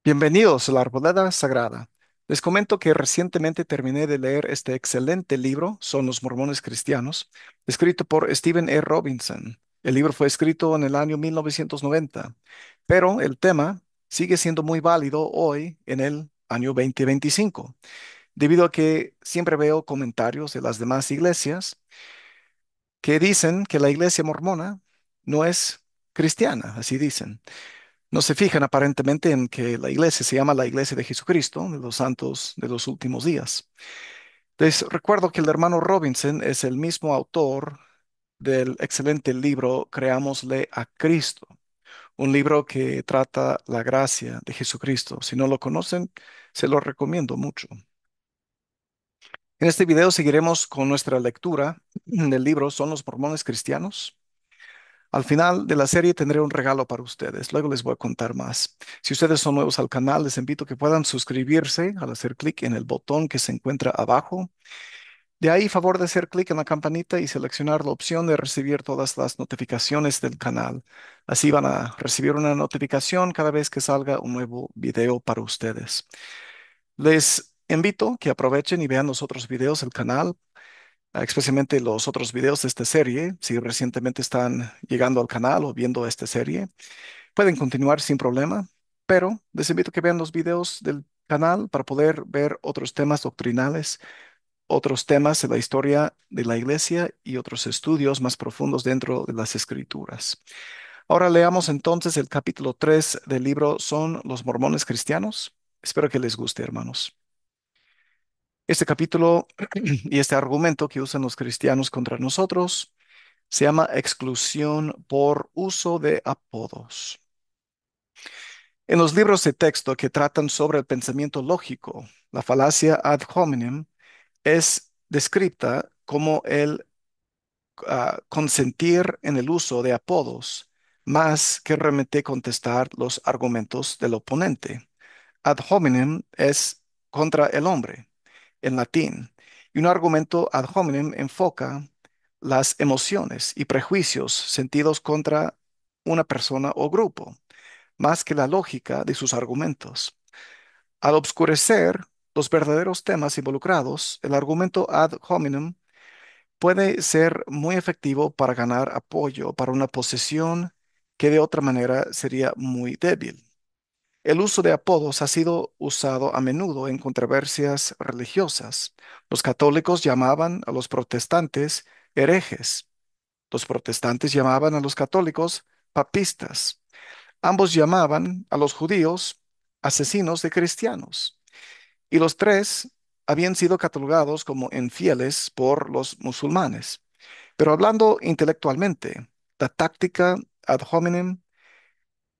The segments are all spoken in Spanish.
Bienvenidos a la Arboleda Sagrada. Les comento que recientemente terminé de leer este excelente libro, Son los Mormones Cristianos, escrito por Stephen E. Robinson. El libro fue escrito en el año 1990, pero el tema sigue siendo muy válido hoy en el año 2025, debido a que siempre veo comentarios de las demás iglesias que dicen que la iglesia mormona no es cristiana, así dicen. No se fijan aparentemente en que la iglesia se llama la Iglesia de Jesucristo, de los santos de los últimos días. Les recuerdo que el hermano Robinson es el mismo autor del excelente libro Creámosle a Cristo, un libro que trata la gracia de Jesucristo. Si no lo conocen, se lo recomiendo mucho. En este video seguiremos con nuestra lectura del libro Son los Mormones Cristianos. Al final de la serie tendré un regalo para ustedes. Luego les voy a contar más. Si ustedes son nuevos al canal, les invito a que puedan suscribirse al hacer clic en el botón que se encuentra abajo. De ahí, favor de hacer clic en la campanita y seleccionar la opción de recibir todas las notificaciones del canal. Así van a recibir una notificación cada vez que salga un nuevo video para ustedes. Les invito a que aprovechen y vean los otros videos del canal, especialmente los otros videos de esta serie. Si recientemente están llegando al canal o viendo esta serie, pueden continuar sin problema, pero les invito a que vean los videos del canal para poder ver otros temas doctrinales, otros temas de la historia de la iglesia y otros estudios más profundos dentro de las escrituras. Ahora leamos entonces el capítulo 3 del libro Son los Mormones Cristianos. Espero que les guste, hermanos. Este capítulo y este argumento que usan los cristianos contra nosotros se llama exclusión por uso de apodos. En los libros de texto que tratan sobre el pensamiento lógico, la falacia ad hominem es descrita como el consentir en el uso de apodos, más que realmente contestar los argumentos del oponente. Ad hominem es contra el hombre, en latín, y un argumento ad hominem enfoca las emociones y prejuicios sentidos contra una persona o grupo, más que la lógica de sus argumentos. Al obscurecer los verdaderos temas involucrados, el argumento ad hominem puede ser muy efectivo para ganar apoyo para una posición que de otra manera sería muy débil. El uso de apodos ha sido usado a menudo en controversias religiosas. Los católicos llamaban a los protestantes herejes. Los protestantes llamaban a los católicos papistas. Ambos llamaban a los judíos asesinos de cristianos. Y los tres habían sido catalogados como infieles por los musulmanes. Pero hablando intelectualmente, la táctica ad hominem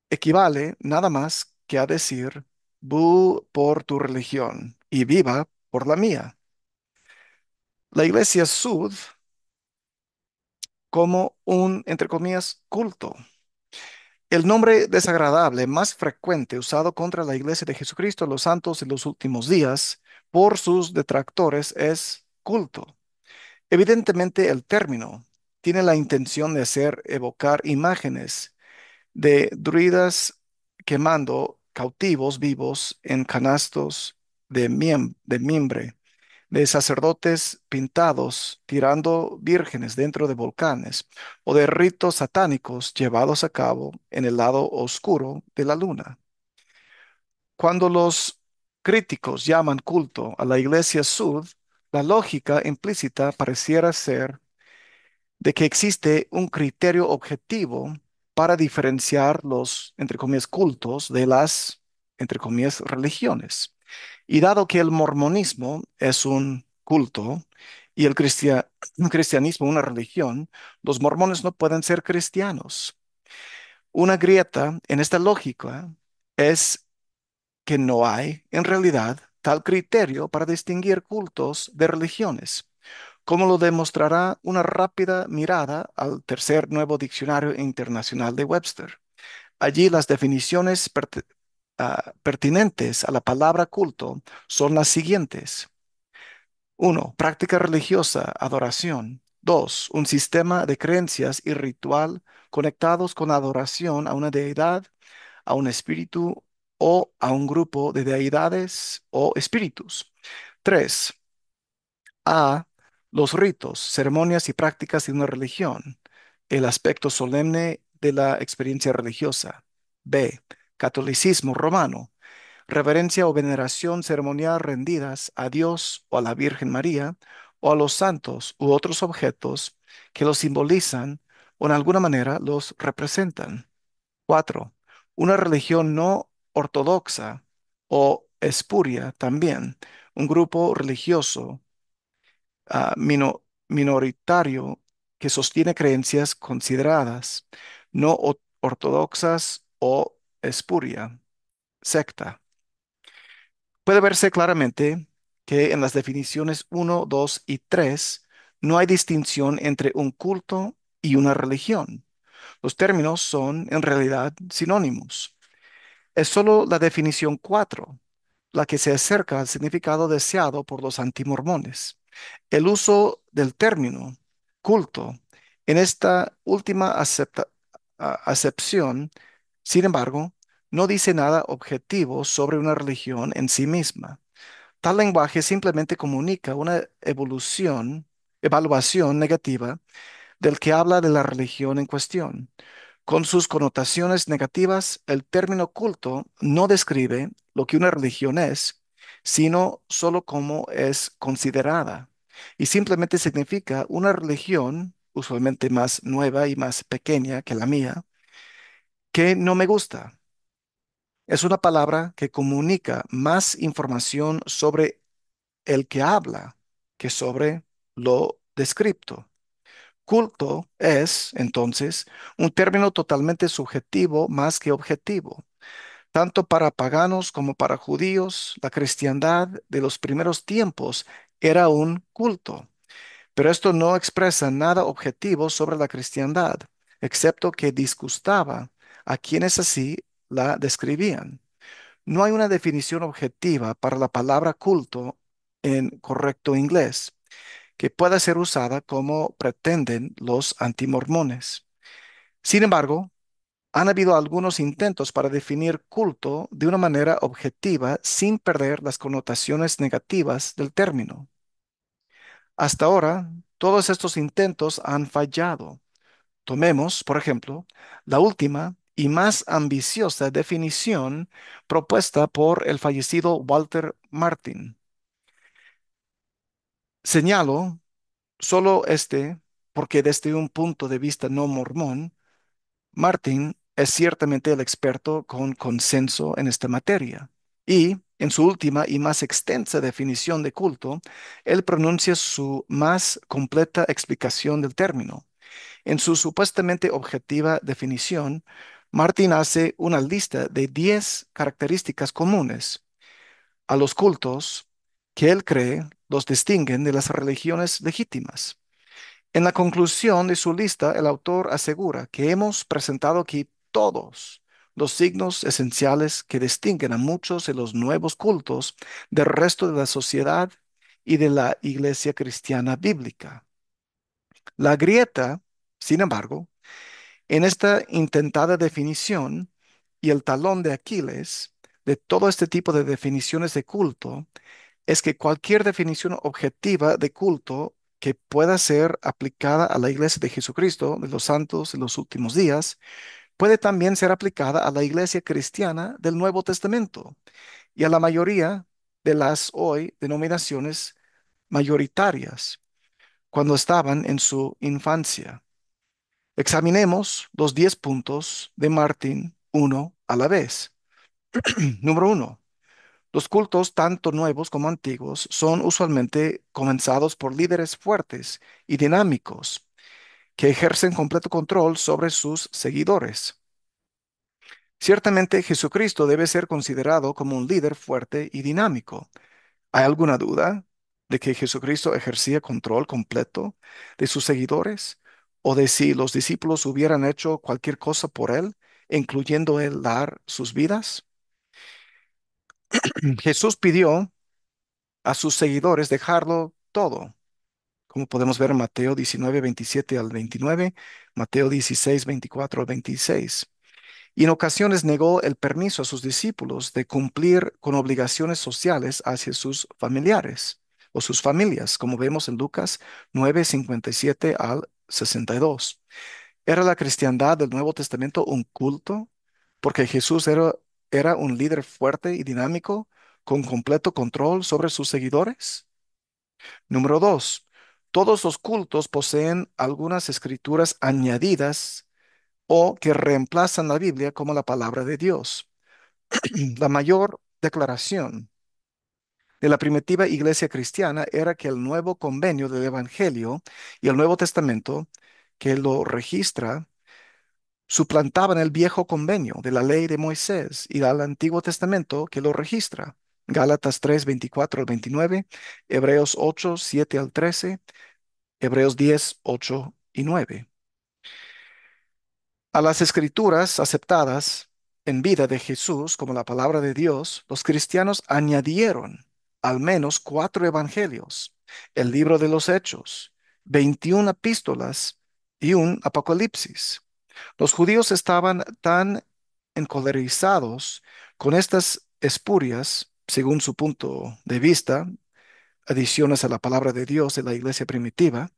equivale nada más que a decir, bu por tu religión y viva por la mía. La Iglesia Sud como un, entre comillas, culto. El nombre desagradable más frecuente usado contra la Iglesia de Jesucristo, los santos de los últimos días, por sus detractores es culto. Evidentemente, el término tiene la intención de hacer evocar imágenes de druidas quemando cautivos vivos en canastos de mimbre, de sacerdotes pintados tirando vírgenes dentro de volcanes, o de ritos satánicos llevados a cabo en el lado oscuro de la luna. Cuando los críticos llaman culto a la Iglesia Sud, la lógica implícita pareciera ser de que existe un criterio objetivo para diferenciar los, entre comillas, cultos de las, entre comillas, religiones. Y dado que el mormonismo es un culto y el cristianismo una religión, los mormones no pueden ser cristianos. Una grieta en esta lógica es que no hay, en realidad, tal criterio para distinguir cultos de religiones, como lo demostrará una rápida mirada al tercer nuevo diccionario internacional de Webster. Allí las definiciones pertinentes a la palabra culto son las siguientes. Uno, práctica religiosa, adoración. Dos, un sistema de creencias y ritual conectados con adoración a una deidad, a un espíritu o a un grupo de deidades o espíritus. 3. A. Los ritos, ceremonias y prácticas de una religión. El aspecto solemne de la experiencia religiosa. B. Catolicismo romano. Reverencia o veneración ceremonial rendidas a Dios o a la Virgen María o a los santos u otros objetos que los simbolizan o en alguna manera los representan. 4. Una religión no ortodoxa o espuria también, un grupo religioso minoritario que sostiene creencias consideradas no ortodoxas o espuria, secta. Puede verse claramente que en las definiciones uno, 2 y 3 no hay distinción entre un culto y una religión. Los términos son en realidad sinónimos. Es solo la definición 4 la que se acerca al significado deseado por los antimormones. El uso del término culto en esta última acepción, sin embargo, no dice nada objetivo sobre una religión en sí misma. Tal lenguaje simplemente comunica una evaluación negativa del que habla de la religión en cuestión. Con sus connotaciones negativas, el término culto no describe lo que una religión es, sino solo cómo es considerada. Y simplemente significa una religión, usualmente más nueva y más pequeña que la mía, que no me gusta. Es una palabra que comunica más información sobre el que habla que sobre lo descripto. Culto es, entonces, un término totalmente subjetivo más que objetivo. Tanto para paganos como para judíos, la cristiandad de los primeros tiempos era un culto. Pero esto no expresa nada objetivo sobre la cristiandad, excepto que disgustaba a quienes así la describían. No hay una definición objetiva para la palabra culto en correcto inglés que pueda ser usada como pretenden los antimormones. Sin embargo, han habido algunos intentos para definir culto de una manera objetiva sin perder las connotaciones negativas del término. Hasta ahora, todos estos intentos han fallado. Tomemos, por ejemplo, la última y más ambiciosa definición propuesta por el fallecido Walter Martin. Señalo solo este porque desde un punto de vista no mormón, Martin es ciertamente el experto con consenso en esta materia. Y en su última y más extensa definición de culto, él pronuncia su más completa explicación del término. En su supuestamente objetiva definición, Martin hace una lista de 10 características comunes a los cultos que él cree los distinguen de las religiones legítimas. En la conclusión de su lista, el autor asegura que hemos presentado aquí todos los signos esenciales que distinguen a muchos de los nuevos cultos del resto de la sociedad y de la iglesia cristiana bíblica. La grieta, sin embargo, en esta intentada definición y el talón de Aquiles de todo este tipo de definiciones de culto es que cualquier definición objetiva de culto que pueda ser aplicada a la Iglesia de Jesucristo, de los santos de los últimos días, puede también ser aplicada a la Iglesia cristiana del Nuevo Testamento y a la mayoría de las hoy denominaciones mayoritarias cuando estaban en su infancia. Examinemos los 10 puntos de Martín uno a la vez. Número uno. Los cultos, tanto nuevos como antiguos, son usualmente comenzados por líderes fuertes y dinámicos que ejercen completo control sobre sus seguidores. Ciertamente Jesucristo debe ser considerado como un líder fuerte y dinámico. ¿Hay alguna duda de que Jesucristo ejercía control completo de sus seguidores o de si los discípulos hubieran hecho cualquier cosa por él, incluyendo él dar sus vidas? Jesús pidió a sus seguidores dejarlo todo, como podemos ver en Mateo 19, 27 al 29, Mateo 16, 24 al 26. y en ocasiones negó el permiso a sus discípulos de cumplir con obligaciones sociales hacia sus familiares o sus familias, como vemos en Lucas 9:57 al 62. ¿Era la cristiandad del Nuevo Testamento un culto? Porque Jesús era un líder fuerte y dinámico con completo control sobre sus seguidores. Número dos, todos los cultos poseen algunas escrituras añadidas o que reemplazan la Biblia como la palabra de Dios. La mayor declaración de la primitiva iglesia cristiana era que el nuevo convenio del Evangelio y el Nuevo Testamento, que lo registra, suplantaban el viejo convenio de la ley de Moisés y al Antiguo Testamento que lo registra. Gálatas 3:24 al 29, Hebreos 8:7 al 13, Hebreos 10:8 y 9. A las escrituras aceptadas en vida de Jesús como la palabra de Dios, los cristianos añadieron al menos cuatro evangelios, el libro de los Hechos, 21 epístolas y un Apocalipsis. Los judíos estaban tan encolerizados con estas espurias, según su punto de vista, adiciones a la palabra de Dios de la iglesia primitiva,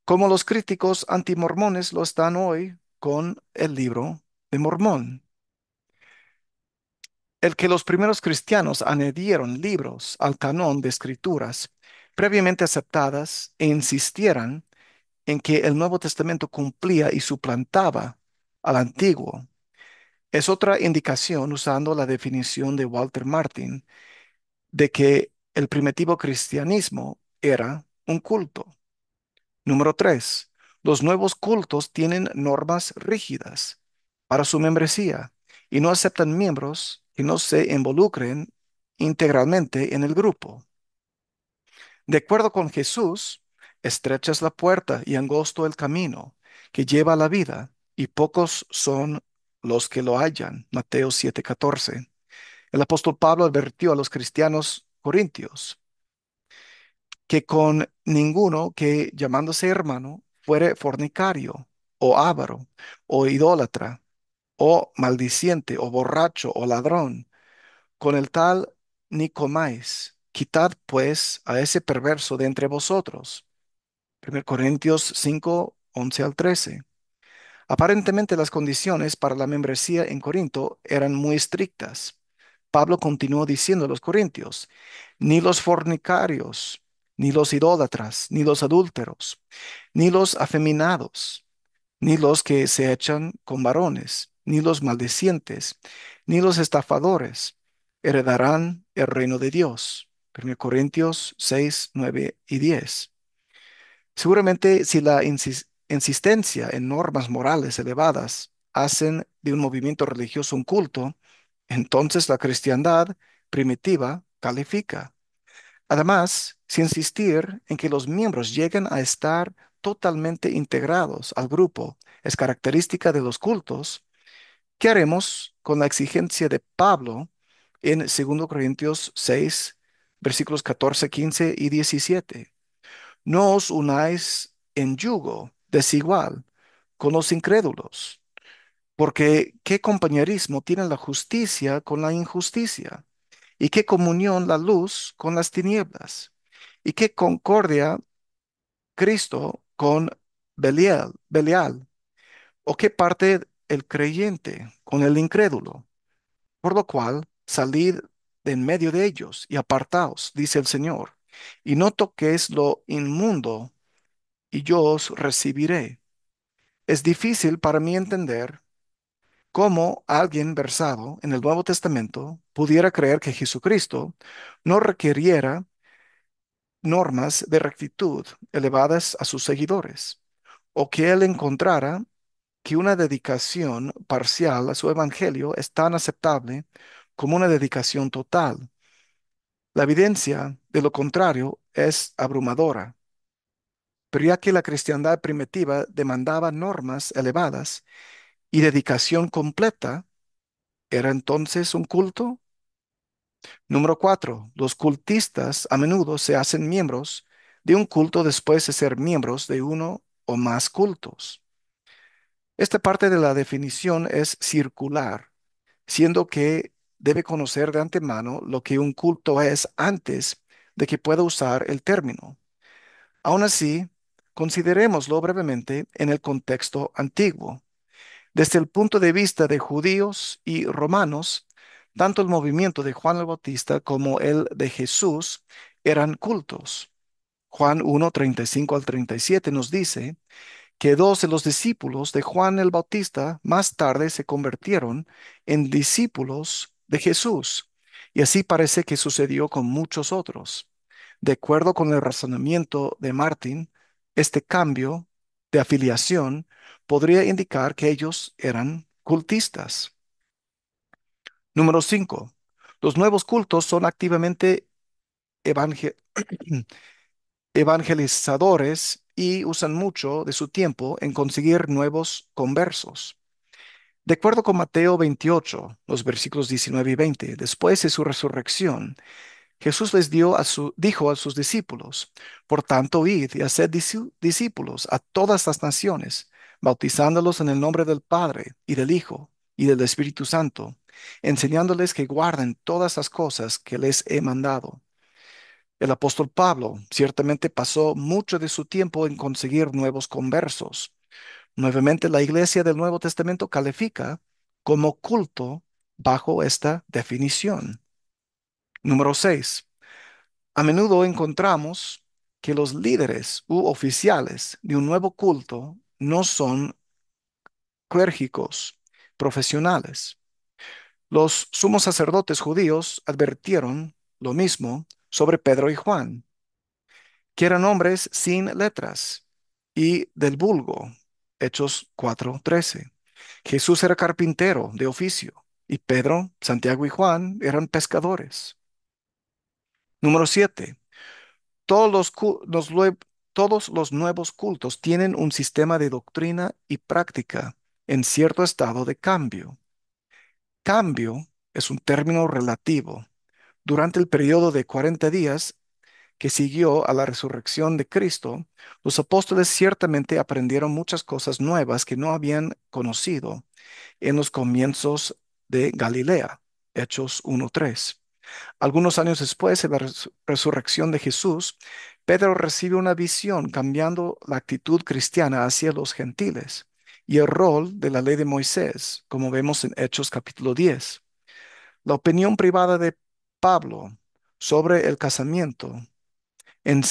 como los críticos antimormones lo están hoy con el libro de Mormón. El que los primeros cristianos añadieron libros al canon de escrituras previamente aceptadas e insistieran en que el Nuevo Testamento cumplía y suplantaba al Antiguo es otra indicación usando la definición de Walter Martin de que el primitivo cristianismo era un culto. Número 3. Los nuevos cultos tienen normas rígidas para su membresía y no aceptan miembros que no se involucren integralmente en el grupo. De acuerdo con Jesús, estrecha es la puerta y angosto el camino que lleva a la vida, y pocos son los que lo hallan. Mateo 7:14. El apóstol Pablo advirtió a los cristianos corintios que con ninguno que llamándose hermano fuere fornicario o avaro o idólatra o maldiciente o borracho o ladrón, con el tal ni comáis. Quitad pues a ese perverso de entre vosotros. 1 Corintios 5:11 al 13. Aparentemente las condiciones para la membresía en Corinto eran muy estrictas. Pablo continuó diciendo a los corintios, ni los fornicarios, ni los idólatras, ni los adúlteros, ni los afeminados, ni los que se echan con varones, ni los maldicientes, ni los estafadores heredarán el reino de Dios. 1 Corintios 6, 9 y 10. Seguramente si la insistencia en normas morales elevadas hacen de un movimiento religioso un culto, entonces la cristiandad primitiva califica. Además, si insistir en que los miembros lleguen a estar totalmente integrados al grupo es característica de los cultos, ¿qué haremos con la exigencia de Pablo en 2 Corintios 6, versículos 14, 15 y 17? No os unáis en yugo desigual con los incrédulos, porque ¿qué compañerismo tiene la justicia con la injusticia? ¿Y qué comunión la luz con las tinieblas? ¿Y qué concordia Cristo con Belial? ¿O qué parte el creyente con el incrédulo? Por lo cual, salid de en medio de ellos y apartaos, dice el Señor, y no toquéis lo inmundo, y yo os recibiré. Es difícil para mí entender cómo alguien versado en el Nuevo Testamento pudiera creer que Jesucristo no requiriera normas de rectitud elevadas a sus seguidores, o que él encontrara que una dedicación parcial a su evangelio es tan aceptable como una dedicación total. La evidencia de lo contrario es abrumadora. Pero ya que la cristiandad primitiva demandaba normas elevadas y dedicación completa, ¿era entonces un culto? Número 4. Los cultistas a menudo se hacen miembros de un culto después de ser miembros de uno o más cultos. Esta parte de la definición es circular, siendo que debe conocer de antemano lo que un culto es antes de que pueda usar el término. Aún así, considerémoslo brevemente en el contexto antiguo. Desde el punto de vista de judíos y romanos, tanto el movimiento de Juan el Bautista como el de Jesús eran cultos. Juan 1, 35 al 37 nos dice que dos de los discípulos de Juan el Bautista más tarde se convirtieron en discípulos de Jesús. Y así parece que sucedió con muchos otros. De acuerdo con el razonamiento de Martin, este cambio de afiliación podría indicar que ellos eran cultistas. Número 5. Los nuevos cultos son activamente evangel- evangelizadores y usan mucho de su tiempo en conseguir nuevos conversos. De acuerdo con Mateo 28, los versículos 19 y 20, después de su resurrección, Jesús dijo a sus discípulos, por tanto, id y haced discípulos a todas las naciones, bautizándolos en el nombre del Padre y del Hijo y del Espíritu Santo, enseñándoles que guarden todas las cosas que les he mandado. El apóstol Pablo ciertamente pasó mucho de su tiempo en conseguir nuevos conversos. Nuevamente, la iglesia del Nuevo Testamento califica como culto bajo esta definición. Número 6. A menudo encontramos que los líderes u oficiales de un nuevo culto no son clérigos profesionales. Los sumos sacerdotes judíos advirtieron lo mismo sobre Pedro y Juan, que eran hombres sin letras y del vulgo. Hechos 4:13. Jesús era carpintero de oficio y Pedro, Santiago y Juan eran pescadores. Número 7. Todos todos los nuevos cultos tienen un sistema de doctrina y práctica en cierto estado de cambio. Cambio es un término relativo. Durante el periodo de 40 días que siguió a la resurrección de Cristo, los apóstoles ciertamente aprendieron muchas cosas nuevas que no habían conocido en los comienzos de Galilea. Hechos 1:3. Algunos años después de la resurrección de Jesús, Pedro recibe una visión cambiando la actitud cristiana hacia los gentiles y el rol de la ley de Moisés, como vemos en Hechos capítulo 10. La opinión privada de Pablo sobre el casamiento en,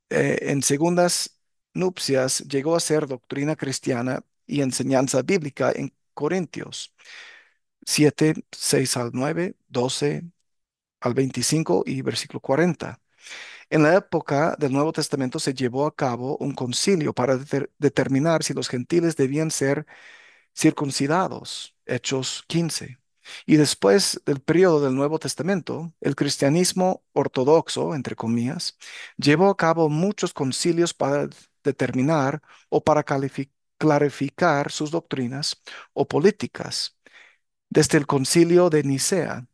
en segundas nupcias llegó a ser doctrina cristiana y enseñanza bíblica en Corintios 7, 6 al 9, 12 al 25 y versículo 40. En la época del Nuevo Testamento se llevó a cabo un concilio para determinar si los gentiles debían ser circuncidados, Hechos 15. Y después del periodo del Nuevo Testamento, el cristianismo ortodoxo, entre comillas, llevó a cabo muchos concilios para determinar o para clarificar sus doctrinas o políticas, desde el concilio de Nicea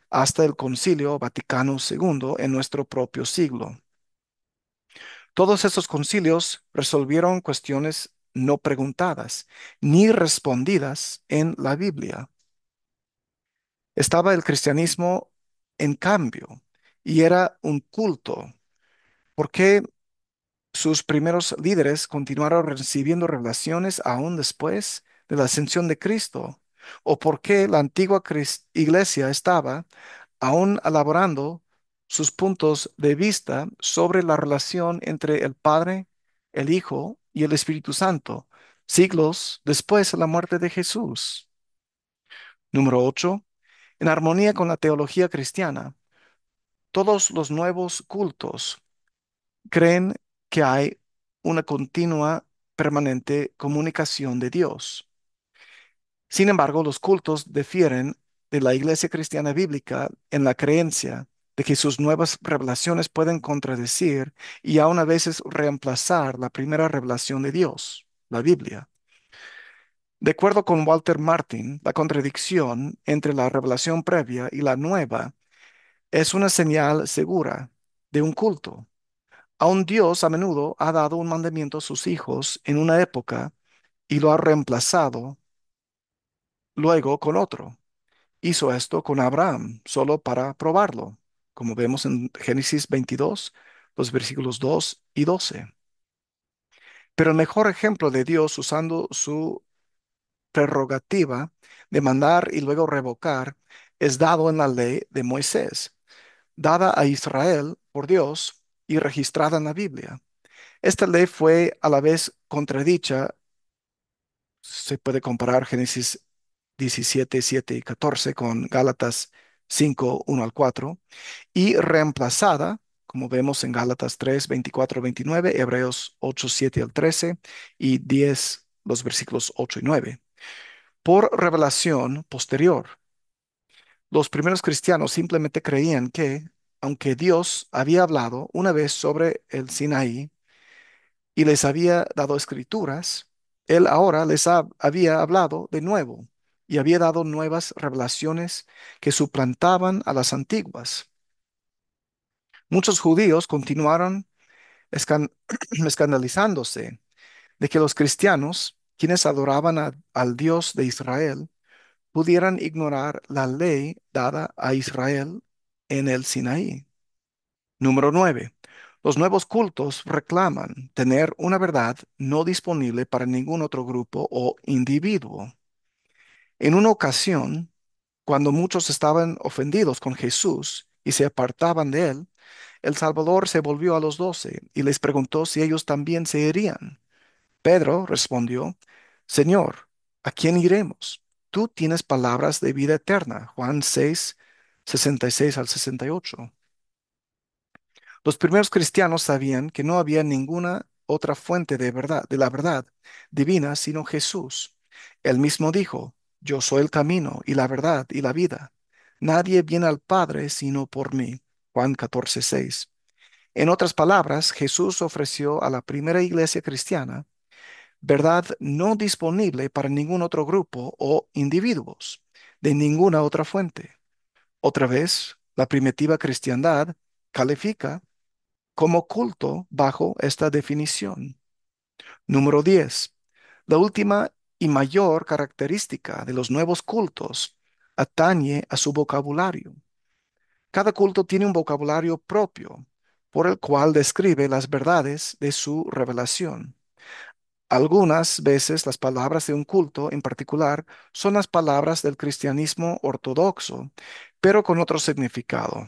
hasta el concilio Vaticano II en nuestro propio siglo. Todos estos concilios resolvieron cuestiones no preguntadas ni respondidas en la Biblia. Estaba el cristianismo en cambio y era un culto. ¿Por qué sus primeros líderes continuaron recibiendo revelaciones aún después de la ascensión de Cristo? ¿O por qué la antigua iglesia estaba aún elaborando sus puntos de vista sobre la relación entre el Padre, el Hijo y el Espíritu Santo, siglos después de la muerte de Jesús? Número 8. En armonía con la teología cristiana, todos los nuevos cultos creen que hay una continua, permanente comunicación de Dios. Sin embargo, los cultos difieren de la iglesia cristiana bíblica en la creencia de que sus nuevas revelaciones pueden contradecir y aún a veces reemplazar la primera revelación de Dios, la Biblia. De acuerdo con Walter Martin, la contradicción entre la revelación previa y la nueva es una señal segura de un culto. Aun Dios a menudo ha dado un mandamiento a sus hijos en una época y lo ha reemplazado luego con otro. Hizo esto con Abraham solo para probarlo, como vemos en Génesis 22, los versículos 2 y 12. Pero el mejor ejemplo de Dios usando su prerrogativa de mandar y luego revocar es dado en la ley de Moisés, dada a Israel por Dios y registrada en la Biblia. Esta ley fue a la vez contradicha, se puede comparar Génesis 17, 7 y 14 con Gálatas 5, 1 al 4, y reemplazada, como vemos en Gálatas 3, 24, 29, Hebreos 8, 7 al 13 y 10, los versículos 8 y 9, por revelación posterior. Los primeros cristianos simplemente creían que, aunque Dios había hablado una vez sobre el Sinaí y les había dado escrituras, Él ahora había hablado de nuevo y había dado nuevas revelaciones que suplantaban a las antiguas. Muchos judíos continuaron escan- escandalizándose de que los cristianos, quienes adoraban al Dios de Israel, pudieran ignorar la ley dada a Israel en el Sinaí. Número 9. Los nuevos cultos reclaman tener una verdad no disponible para ningún otro grupo o individuo. En una ocasión, cuando muchos estaban ofendidos con Jesús y se apartaban de él, el Salvador se volvió a los 12 y les preguntó si ellos también se irían. Pedro respondió, Señor, ¿a quién iremos? Tú tienes palabras de vida eterna. Juan 6, 66 al 68. Los primeros cristianos sabían que no había ninguna otra fuente de verdad, de la verdad divina, sino Jesús. Él mismo dijo, Yo soy el camino y la verdad y la vida. Nadie viene al Padre sino por mí. Juan 14, 6. En otras palabras, Jesús ofreció a la primera iglesia cristiana verdad no disponible para ningún otro grupo o individuos, de ninguna otra fuente. Otra vez, la primitiva cristiandad califica como culto bajo esta definición. Número 10. La última y mayor característica de los nuevos cultos atañe a su vocabulario. Cada culto tiene un vocabulario propio por el cual describe las verdades de su revelación. Algunas veces las palabras de un culto en particular son las palabras del cristianismo ortodoxo, pero con otro significado.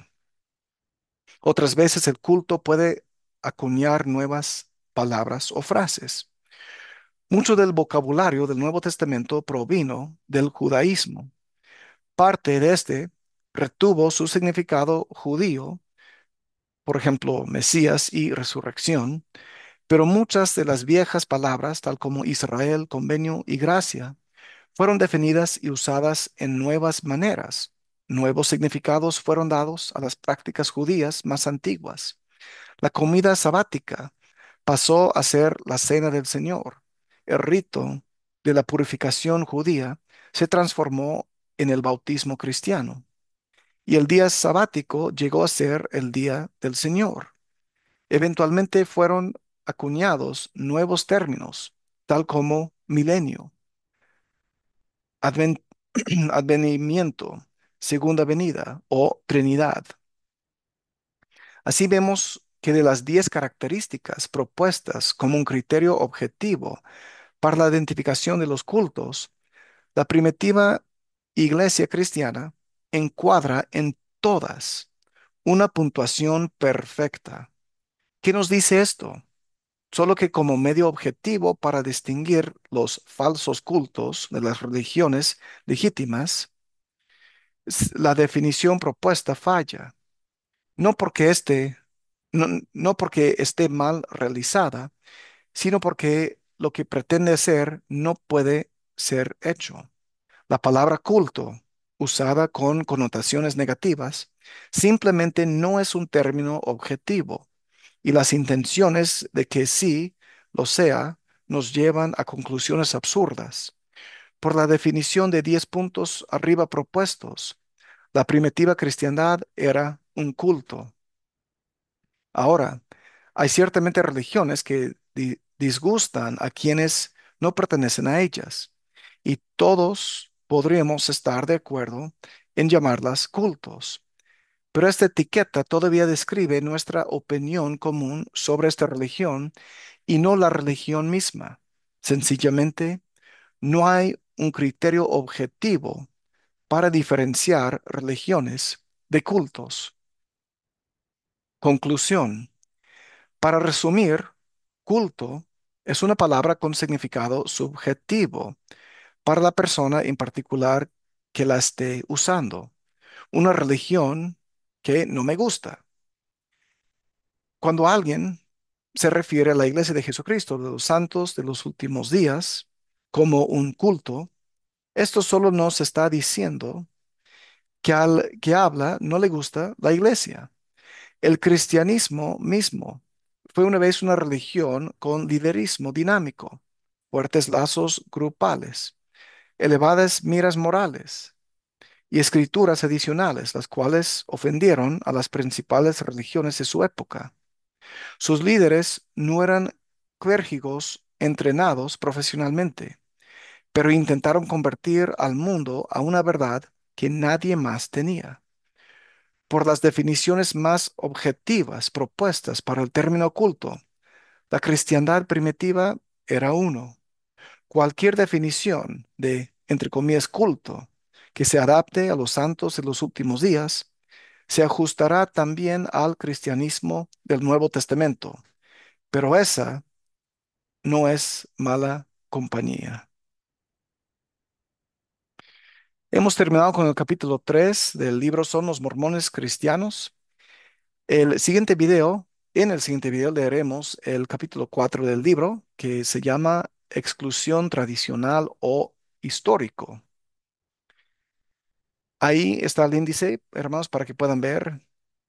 Otras veces el culto puede acuñar nuevas palabras o frases. Mucho del vocabulario del Nuevo Testamento provino del judaísmo. Parte de este retuvo su significado judío, por ejemplo, Mesías y resurrección, pero muchas de las viejas palabras, tal como Israel, convenio y gracia, fueron definidas y usadas en nuevas maneras. Nuevos significados fueron dados a las prácticas judías más antiguas. La comida sabática pasó a ser la cena del Señor. El rito de la purificación judía se transformó en el bautismo cristiano. Y el día sabático llegó a ser el día del Señor. Eventualmente fueron acuñados nuevos términos, tal como milenio, adven- advenimiento, segunda venida o Trinidad. Así vemos que de las 10 características propuestas como un criterio objetivo para la identificación de los cultos, la primitiva iglesia cristiana encuadra en todas una puntuación perfecta. ¿Qué nos dice esto? Solo que como medio objetivo para distinguir los falsos cultos de las religiones legítimas, la definición propuesta falla, no porque no porque esté mal realizada, sino porque lo que pretende ser no puede ser hecho. La palabra culto, usada con connotaciones negativas, simplemente no es un término objetivo, y las intenciones de que sí lo sea nos llevan a conclusiones absurdas. Por la definición de 10 puntos arriba propuestos, la primitiva cristiandad era un culto. Ahora, hay ciertamente religiones que disgustan a quienes no pertenecen a ellas. Y todos podríamos estar de acuerdo en llamarlas cultos. Pero esta etiqueta todavía describe nuestra opinión común sobre esta religión y no la religión misma. Sencillamente, no hay un criterio objetivo para diferenciar religiones de cultos. Conclusión. Para resumir, culto es una palabra con significado subjetivo para la persona en particular que la esté usando. Una religión que no me gusta. Cuando alguien se refiere a la Iglesia de Jesucristo de los Santos de los Últimos Días como un culto, esto solo nos está diciendo que al que habla no le gusta la Iglesia. El cristianismo mismo fue una vez una religión con liderismo dinámico, fuertes lazos grupales, elevadas miras morales y escrituras adicionales, las cuales ofendieron a las principales religiones de su época. Sus líderes no eran clérigos entrenados profesionalmente, pero intentaron convertir al mundo a una verdad que nadie más tenía. Por las definiciones más objetivas propuestas para el término culto, la cristiandad primitiva era uno. Cualquier definición de, entre comillas, culto que se adapte a los santos de los últimos días se ajustará también al cristianismo del Nuevo Testamento, pero esa no es mala compañía. Hemos terminado con el capítulo 3 del libro Son los mormones cristianos. En el siguiente video leeremos el capítulo 4 del libro que se llama Exclusión tradicional o histórico. Ahí está el índice, hermanos, para que puedan ver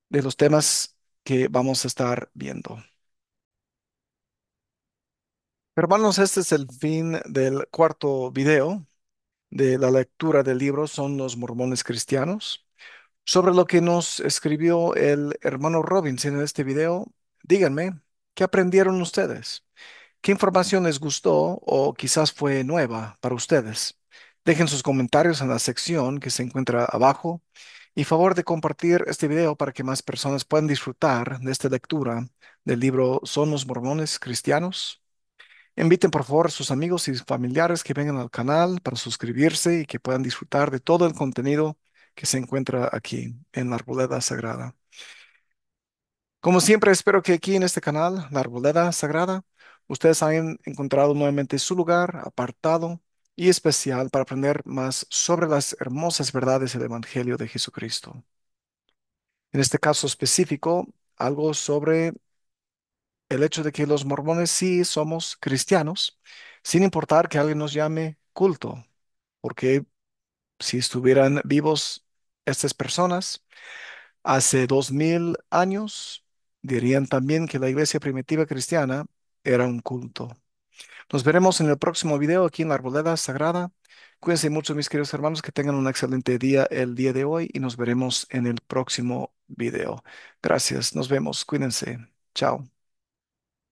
de los temas que vamos a estar viendo. Hermanos, este es el fin del cuarto video de la lectura del libro Son los mormones cristianos. Sobre lo que nos escribió el hermano Robinson en este video, díganme, ¿qué aprendieron ustedes? ¿Qué información les gustó o quizás fue nueva para ustedes? Dejen sus comentarios en la sección que se encuentra abajo y favor de compartir este video para que más personas puedan disfrutar de esta lectura del libro Son los mormones cristianos. Inviten por favor a sus amigos y familiares que vengan al canal para suscribirse y que puedan disfrutar de todo el contenido que se encuentra aquí en la Arboleda Sagrada. Como siempre, espero que aquí en este canal, la Arboleda Sagrada, ustedes hayan encontrado nuevamente su lugar apartado y especial para aprender más sobre las hermosas verdades del Evangelio de Jesucristo. En este caso específico, algo sobre el hecho de que los mormones sí somos cristianos, sin importar que alguien nos llame culto, porque si estuvieran vivos estas personas hace 2000 años, dirían también que la iglesia primitiva cristiana era un culto. Nos veremos en el próximo video aquí en la Arboleda Sagrada. Cuídense mucho, mis queridos hermanos, que tengan un excelente día el día de hoy y nos veremos en el próximo video. Gracias, nos vemos, cuídense. Chao.